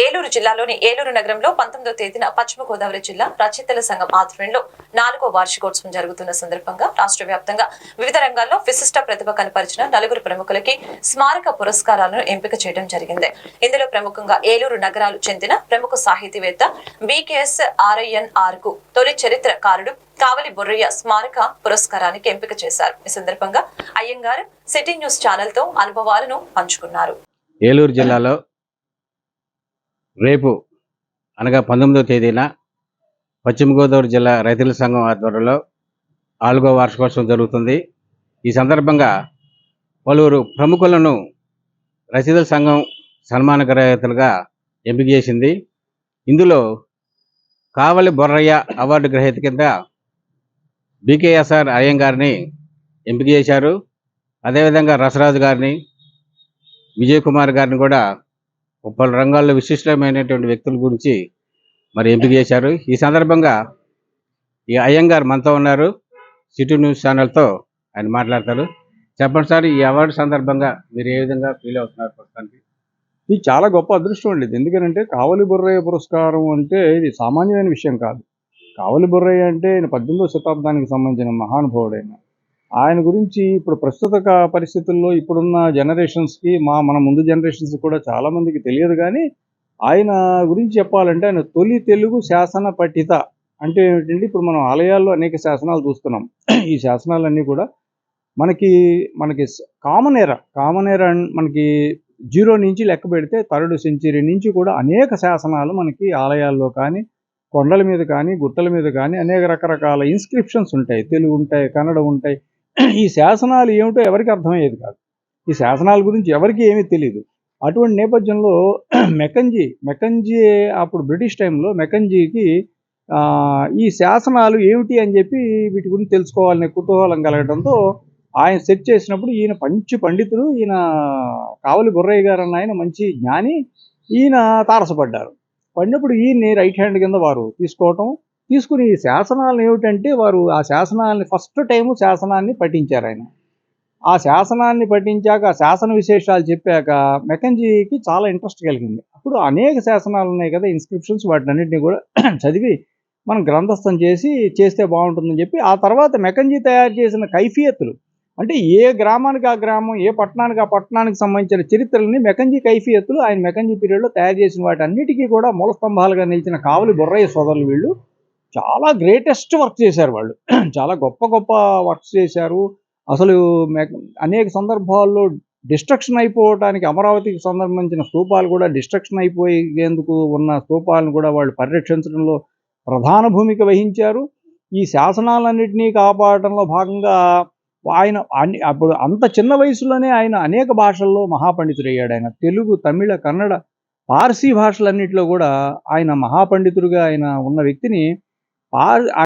ఏలూరు జిల్లాలోని ఏలూరు నగరంలో 19వ తేదీన పశ్చిమ గోదావరి జిల్లా రచయితల సంఘం ఆధ్వర్యంలో 4వ వార్షికోత్సవం జరుగుతున్న సందర్భంగా రాష్ట్ర వ్యాప్తంగా వివిధ రంగాల్లో విశిష్ట ప్రతిభ కనపరిచిన 4 ప్రముఖులకి స్మారక పురస్కారాలను ఎంపిక చేయడం జరిగింది. ఇందులో ప్రముఖంగా ఏలూరు నగరాలు చెందిన ప్రముఖ సాహితీవేత్త బీకేఎస్ ఆర్ఐఎన్ఆర్ కు తొలి చరిత్రకారుడు కావలి బొర్రయ్య స్మారక పురస్కారానికి ఎంపిక చేశారు. ఈ సందర్భంగా అయ్యంగార్ సిటీ న్యూస్ ఛానల్ తో అనుభవాలను పంచుకున్నారు. ఏలూరు జిల్లాలో రేపు అనగా 19వ తేదీన పశ్చిమ గోదావరి జిల్లా రైతుల సంఘం ఆధ్వర్యంలో 4వ వార్షికోత్సవం జరుగుతుంది. ఈ సందర్భంగా పలువురు ప్రముఖులను రచయితల సంఘం సన్మాన గ్రహీతలుగా ఎంపిక చేసింది. ఇందులో కావలి బొర్రయ్య అవార్డు గ్రహీత కింద బీకేఎస్ఆర్ అయ్యంగారిని ఎంపిక చేశారు. అదేవిధంగా రసరాజు గారిని, విజయ్ కుమార్ గారిని కూడా పలు రంగాల్లో విశిష్టమైనటువంటి వ్యక్తుల గురించి మరి ఎంపిక చేశారు. ఈ సందర్భంగా ఈ అయ్యంగార్ మనతో ఉన్నారు. సిటీ న్యూస్ ఛానల్తో ఆయన మాట్లాడతారు. చెప్పండి సార్, ఈ అవార్డు సందర్భంగా మీరు ఏ విధంగా ఫీల్ అవుతున్నారు? ప్రస్తుతానికి ఇది చాలా గొప్ప అదృష్టం అండి. ఎందుకంటే కావలి బొర్రయ్య పురస్కారం అంటే ఇది సామాన్యమైన విషయం కాదు. కావలి బొర్రయ్య అంటే ఆయన 18వ శతాబ్దానికి సంబంధించిన మహానుభావుడైన ఆయన గురించి ఇప్పుడు ప్రస్తుత పరిస్థితుల్లో ఇప్పుడున్న జనరేషన్స్కి మన ముందు జనరేషన్స్ కూడా చాలామందికి తెలియదు. కానీ ఆయన గురించి చెప్పాలంటే ఆయన తొలి తెలుగు శాసన పఠిత అంటే ఏంటంటే ఇప్పుడు మనం ఆలయాల్లో అనేక శాసనాలు చూస్తున్నాం. ఈ శాసనాలన్నీ కూడా మనకి కామన్ ఎరా మనకి 0 నుంచి లెక్క పెడితే 3rd సెంచరీ నుంచి కూడా అనేక శాసనాలు మనకి ఆలయాల్లో కానీ, కొండల మీద కానీ, గుట్టల మీద కానీ అనేక రకరకాల ఇన్స్క్రిప్షన్స్ ఉంటాయి. తెలుగు ఉంటాయి, కన్నడ ఉంటాయి. ఈ శాసనాలు ఏమిటో ఎవరికి అర్థమయ్యేది కాదు. ఈ శాసనాల గురించి ఎవరికి ఏమీ తెలియదు. అటువంటి నేపథ్యంలో మెకంజీ అప్పుడు బ్రిటిష్ టైంలో మెకంజీకి ఈ శాసనాలు ఏమిటి అని చెప్పి వీటి గురించి తెలుసుకోవాలనే కుతూహలం కలగడంతో ఆయన సెర్చ్ చేసినప్పుడు ఈయన మంచి పండితుడు, ఈయన కావలి బొర్రయ్య గారు అన్న ఆయన మంచి జ్ఞాని, ఈయన తారసపడ్డారు. పడినప్పుడు ఈయన్ని రైట్ హ్యాండ్ కింద వారు తీసుకుని ఈ శాసనాలను ఏమిటంటే వారు ఆ శాసనాలని ఫస్ట్ టైము శాసనాన్ని పఠించారు. ఆయన ఆ శాసనాన్ని పఠించాక ఆ శాసన విశేషాలు చెప్పాక మెకంజీకి చాలా ఇంట్రెస్ట్ కలిగింది. అప్పుడు అనేక శాసనాలు ఉన్నాయి కదా, ఇన్స్క్రిప్షన్స్, వాటిని అన్నింటినీ కూడా చదివి మనం గ్రంథస్థం చేస్తే బాగుంటుందని చెప్పి ఆ తర్వాత మెకంజీ తయారు చేసిన కైఫియత్తులు అంటే ఏ గ్రామానికి ఆ గ్రామం, ఏ పట్టణానికి ఆ పట్టణానికి సంబంధించిన చరిత్రలని మెకంజీ కైఫియత్తులు ఆయన మెకంజీ పీరియడ్లో తయారు చేసిన వాటి అన్నిటికీ కూడా మూల స్తంభాలుగా నిలిచిన కావలి బొర్రయ్య సోదరులు వీళ్ళు చాలా గ్రేటెస్ట్ వర్క్ చేశారు. వాళ్ళు చాలా గొప్ప గొప్ప వర్క్స్ చేశారు. అసలు అనేక సందర్భాల్లో డిస్ట్రక్షన్ అయిపోవటానికి అమరావతికి సంబంధించిన స్తూపాలు కూడా డిస్ట్రక్షన్ అయిపోయేందుకు ఉన్న స్తూపాలను కూడా వాళ్ళు పరిరక్షించడంలో ప్రధాన భూమిక వహించారు. ఈ శాసనాలన్నింటినీ కాపాడటంలో భాగంగా ఆయన అప్పుడు అంత చిన్న వయసులోనే ఆయన అనేక భాషల్లో మహాపండితుడయ్యాడు. ఆయన తెలుగు, తమిళ, కన్నడ, పార్సీ భాషలన్నింటిలో కూడా ఆయన మహాపండితుడిగా ఆయన ఉన్న వ్యక్తిని